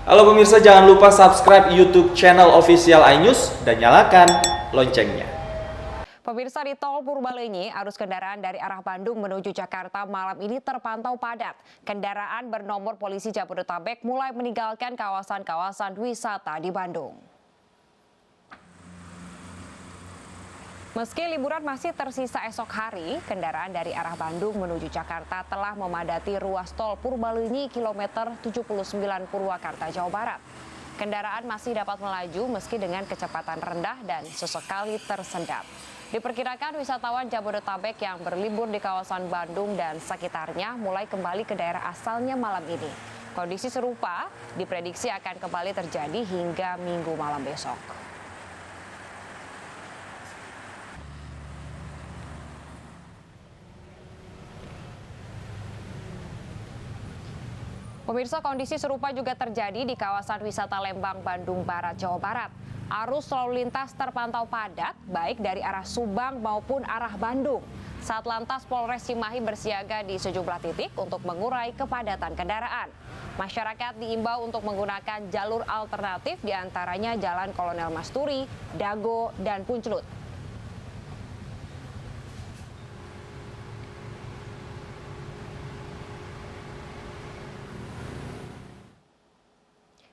Halo pemirsa, jangan lupa subscribe YouTube channel official iNews dan nyalakan loncengnya. Pemirsa, di tol Purbalenyi, arus kendaraan dari arah Bandung menuju Jakarta malam ini terpantau padat. Kendaraan bernomor polisi Jabodetabek mulai meninggalkan kawasan-kawasan wisata di Bandung. Meski liburan masih tersisa esok hari, kendaraan dari arah Bandung menuju Jakarta telah memadati ruas tol Purbalenyi kilometer 79 Purwakarta, Jawa Barat. Kendaraan masih dapat melaju meski dengan kecepatan rendah dan sesekali tersendat. Diperkirakan wisatawan Jabodetabek yang berlibur di kawasan Bandung dan sekitarnya mulai kembali ke daerah asalnya malam ini. Kondisi serupa diprediksi akan kembali terjadi hingga Minggu malam besok. Pemirsa, kondisi serupa juga terjadi di kawasan wisata Lembang, Bandung Barat, Jawa Barat. Arus lalu lintas terpantau padat, baik dari arah Subang maupun arah Bandung. Saat lantas Polres Cimahi bersiaga di sejumlah titik untuk mengurai kepadatan kendaraan. Masyarakat diimbau untuk menggunakan jalur alternatif, diantaranya Jalan Kolonel Masturi, Dago, dan Puncelut.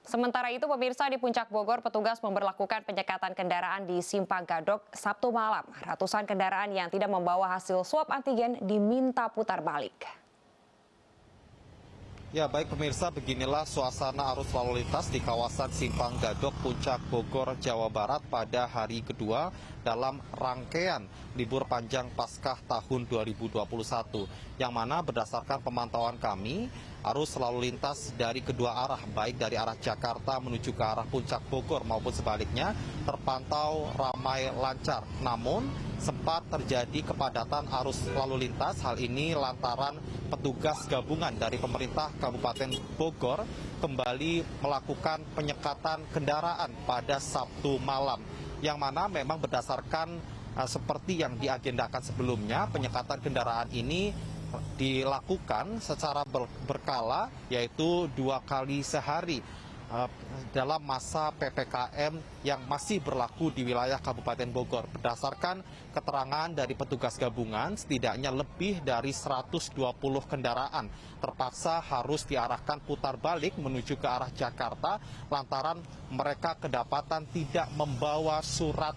Sementara itu, pemirsa, di Puncak Bogor, petugas memberlakukan penyekatan kendaraan di Simpang Gadok Sabtu malam. Ratusan kendaraan yang tidak membawa hasil swab antigen diminta putar balik. Ya, baik pemirsa, beginilah suasana arus lalu lintas di kawasan Simpang Gadok, Puncak Bogor, Jawa Barat pada hari kedua dalam rangkaian libur panjang Paskah tahun 2021. Yang mana berdasarkan pemantauan kami, arus lalu lintas dari kedua arah, baik dari arah Jakarta menuju ke arah Puncak Bogor maupun sebaliknya, terpantau ramai lancar. Namun, sempat terjadi kepadatan arus lalu lintas. Hal ini lantaran petugas gabungan dari pemerintah Kabupaten Bogor kembali melakukan penyekatan kendaraan pada Sabtu malam. Yang mana memang berdasarkan seperti yang diagendakan sebelumnya, penyekatan kendaraan ini dilakukan secara berkala, yaitu 2 kali sehari dalam masa PPKM yang masih berlaku di wilayah Kabupaten Bogor. Berdasarkan keterangan dari petugas gabungan, setidaknya lebih dari 120 kendaraan terpaksa harus diarahkan putar balik menuju ke arah Jakarta lantaran mereka kedapatan tidak membawa surat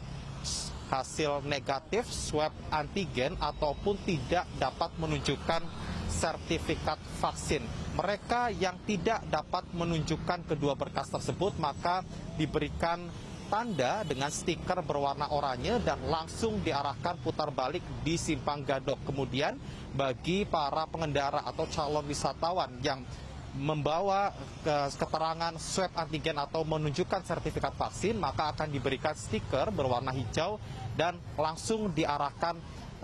hasil negatif swab antigen ataupun tidak dapat menunjukkan sertifikat vaksin. Mereka yang tidak dapat menunjukkan kedua berkas tersebut maka diberikan tanda dengan stiker berwarna oranye dan langsung diarahkan putar balik di Simpang Gadok. Kemudian bagi para pengendara atau calon wisatawan yang membawa keterangan swab antigen atau menunjukkan sertifikat vaksin, maka akan diberikan stiker berwarna hijau dan langsung diarahkan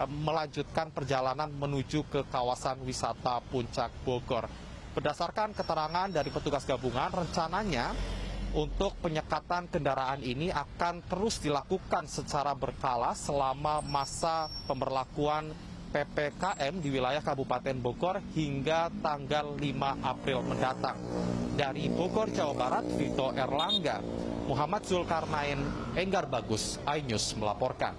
melanjutkan perjalanan menuju ke kawasan wisata Puncak Bogor. Berdasarkan keterangan dari petugas gabungan, rencananya untuk penyekatan kendaraan ini akan terus dilakukan secara berkala selama masa pemberlakuan PPKM di wilayah Kabupaten Bogor hingga tanggal 5 April mendatang. Dari Bogor, Jawa Barat, Vito Erlangga, Muhammad Zulkarnain, Enggar Bagus, iNews melaporkan.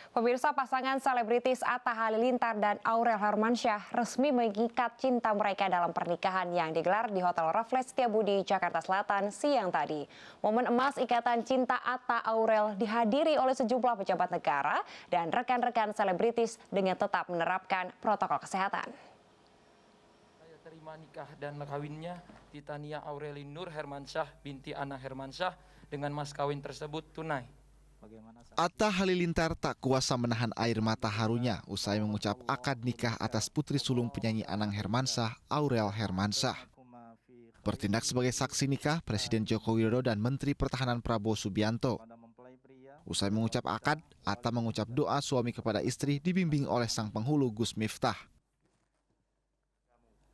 Pemirsa, pasangan selebritis Atta Halilintar dan Aurel Hermansyah resmi mengikat cinta mereka dalam pernikahan yang digelar di Hotel Raffles Setiabudi, Jakarta Selatan siang tadi. Momen emas ikatan cinta Atta Aurel dihadiri oleh sejumlah pejabat negara dan rekan-rekan selebritis dengan tetap menerapkan protokol kesehatan. Saya terima nikah dan kawinnya Titania Aurelin Nur Hermansyah binti Ana Hermansyah dengan mas kawin tersebut tunai. Atta Halilintar tak kuasa menahan air mata harunya usai mengucap akad nikah atas putri sulung penyanyi Anang Hermansyah, Aurel Hermansyah. Bertindak sebagai saksi nikah, Presiden Joko Widodo dan Menteri Pertahanan Prabowo Subianto. Usai mengucap akad, Atta mengucap doa suami kepada istri dibimbing oleh sang penghulu Gus Miftah.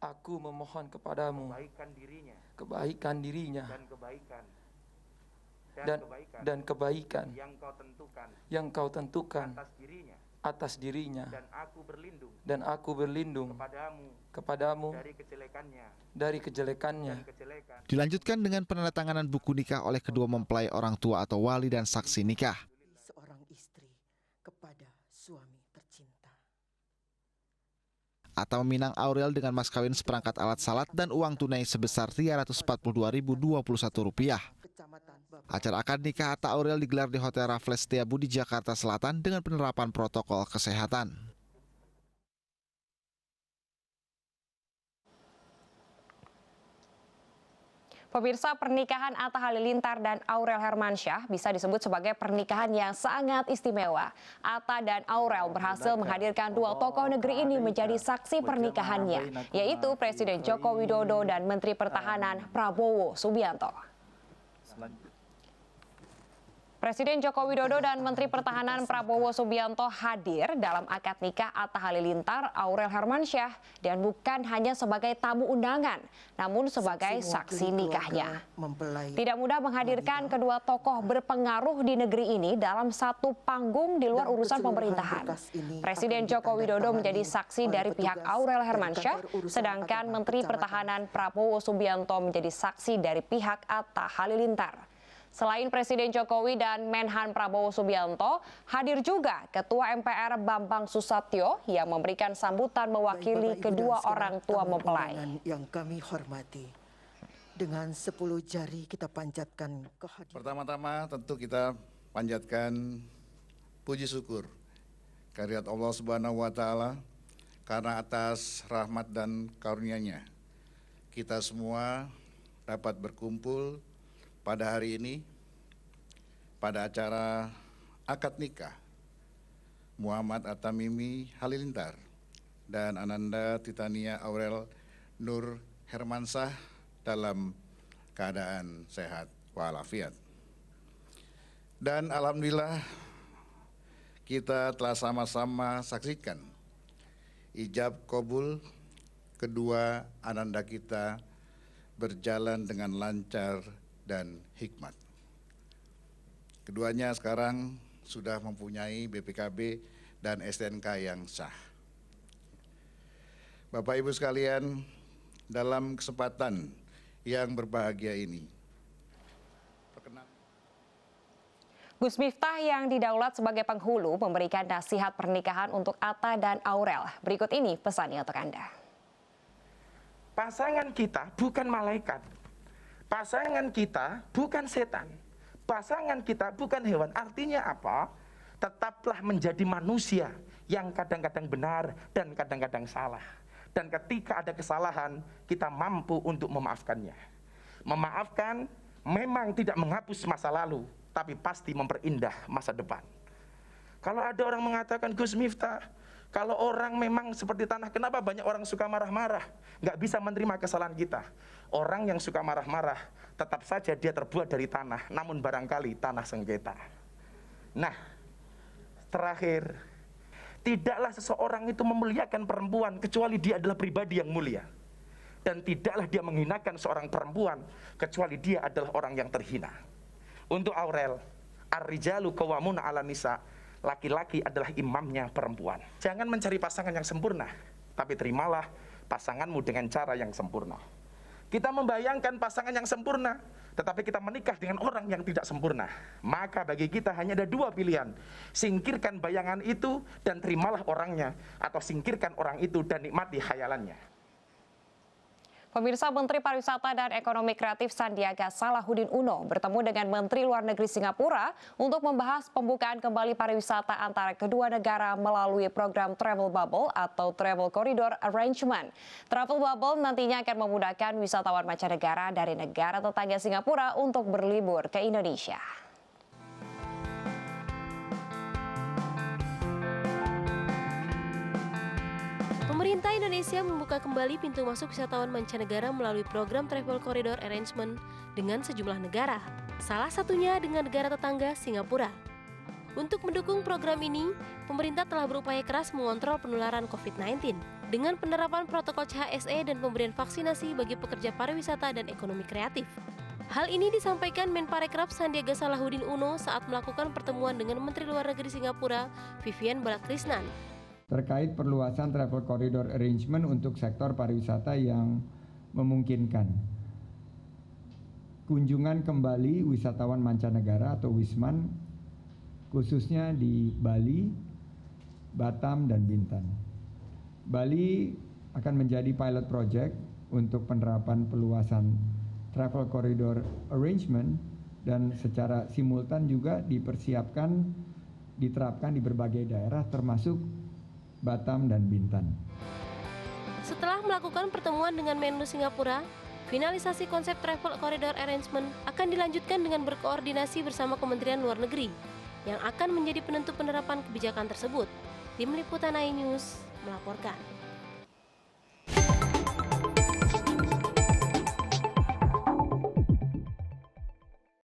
Aku memohon kepadamu kebaikan dirinya dan kebaikan yang kau tentukan atas dirinya, dan aku berlindung kepadamu dari kejelekannya. Dilanjutkan dengan penandatanganan buku nikah oleh kedua mempelai orang tua atau wali dan saksi nikah. Seorang istri kepada suami tercinta. Atta meminang Aurel dengan mas kawin seperangkat alat salat dan uang tunai sebesar Rp342.021. Acara akad nikah Atta Aurel digelar di Hotel Raffles Setiabudi, Jakarta Selatan dengan penerapan protokol kesehatan. Pemirsa, pernikahan Atta Halilintar dan Aurel Hermansyah bisa disebut sebagai pernikahan yang sangat istimewa. Atta dan Aurel berhasil menghadirkan dua tokoh negeri ini menjadi saksi pernikahannya, yaitu Presiden Joko Widodo dan Menteri Pertahanan Prabowo Subianto. Presiden Joko Widodo dan Menteri Pertahanan Prabowo Subianto hadir dalam akad nikah Atta Halilintar, Aurel Hermansyah, dan bukan hanya sebagai tamu undangan, namun sebagai saksi nikahnya. Tidak mudah menghadirkan kedua tokoh berpengaruh di negeri ini dalam satu panggung di luar urusan pemerintahan. Presiden Joko Widodo menjadi saksi dari pihak Aurel Hermansyah, sedangkan Menteri Pertahanan Prabowo Subianto menjadi saksi dari pihak Atta Halilintar. Selain Presiden Jokowi dan Menhan Prabowo Subianto, hadir juga Ketua MPR Bambang Susatyo yang memberikan sambutan mewakili kedua orang tua mempelai. Yang kami hormati, dengan 10 jari kita panjatkan kehadiran. Pertama-tama tentu kita panjatkan puji syukur kehadirat Allah Subhanahu wa Ta'ala, karena atas rahmat dan karunia-Nya kita semua dapat berkumpul pada hari ini pada acara akad nikah Muhammad Atta Mimi Halilintar dan Ananda Titania Aurel Nur Hermansyah dalam keadaan sehat walafiat. Dan alhamdulillah kita telah sama-sama saksikan ijab kabul kedua ananda kita berjalan dengan lancar dan hikmat. Keduanya sekarang sudah mempunyai BPKB dan STNK yang sah. Bapak Ibu sekalian, dalam kesempatan yang berbahagia ini, Gus Miftah yang didaulat sebagai penghulu memberikan nasihat pernikahan untuk Atta dan Aurel. Berikut ini pesannya untuk Anda. Pasangan kita bukan malaikat. Pasangan kita bukan setan. Pasangan kita bukan hewan. Artinya apa? Tetaplah menjadi manusia yang kadang-kadang benar dan kadang-kadang salah. Dan ketika ada kesalahan, kita mampu untuk memaafkannya. Memaafkan memang tidak menghapus masa lalu, tapi pasti memperindah masa depan. Kalau ada orang mengatakan, Gus Miftah, kalau orang memang seperti tanah, kenapa banyak orang suka marah-marah? Nggak bisa menerima kesalahan kita. Orang yang suka marah-marah, tetap saja dia terbuat dari tanah, namun barangkali tanah sengketa. Nah, terakhir, tidaklah seseorang itu memuliakan perempuan kecuali dia adalah pribadi yang mulia. Dan tidaklah dia menghinakan seorang perempuan kecuali dia adalah orang yang terhina. Untuk Aurel, ar-rijalu qawwamuna 'alan nisa, laki-laki adalah imamnya perempuan. Jangan mencari pasangan yang sempurna, tapi terimalah pasanganmu dengan cara yang sempurna. Kita membayangkan pasangan yang sempurna, tetapi kita menikah dengan orang yang tidak sempurna. Maka bagi kita hanya ada dua pilihan. Singkirkan bayangan itu dan terimalah orangnya, atau singkirkan orang itu dan nikmati khayalannya. Pemirsa, Menteri Pariwisata dan Ekonomi Kreatif Sandiaga Salahuddin Uno bertemu dengan Menteri Luar Negeri Singapura untuk membahas pembukaan kembali pariwisata antara kedua negara melalui program Travel Bubble atau Travel Corridor Arrangement. Travel Bubble nantinya akan memudahkan wisatawan mancanegara dari negara tetangga Singapura untuk berlibur ke Indonesia. Pemerintah Indonesia membuka kembali pintu masuk wisatawan mancanegara melalui program Travel Corridor Arrangement dengan sejumlah negara, salah satunya dengan negara tetangga Singapura. Untuk mendukung program ini, pemerintah telah berupaya keras mengontrol penularan COVID-19 dengan penerapan protokol CHSE dan pemberian vaksinasi bagi pekerja pariwisata dan ekonomi kreatif. Hal ini disampaikan Menparekraf Sandiaga Salahuddin Uno saat melakukan pertemuan dengan Menteri Luar Negeri Singapura, Vivian Balakrishnan. Terkait perluasan travel corridor arrangement untuk sektor pariwisata yang memungkinkan kunjungan kembali wisatawan mancanegara atau Wisman, khususnya di Bali, Batam, dan Bintan. Bali akan menjadi pilot project untuk penerapan perluasan travel corridor arrangement dan secara simultan juga diterapkan di berbagai daerah termasuk Batam dan Bintan. Setelah melakukan pertemuan dengan Menlu Singapura, finalisasi konsep travel corridor arrangement akan dilanjutkan dengan berkoordinasi bersama Kementerian Luar Negeri yang akan menjadi penentu penerapan kebijakan tersebut. Tim Liputan iNews melaporkan.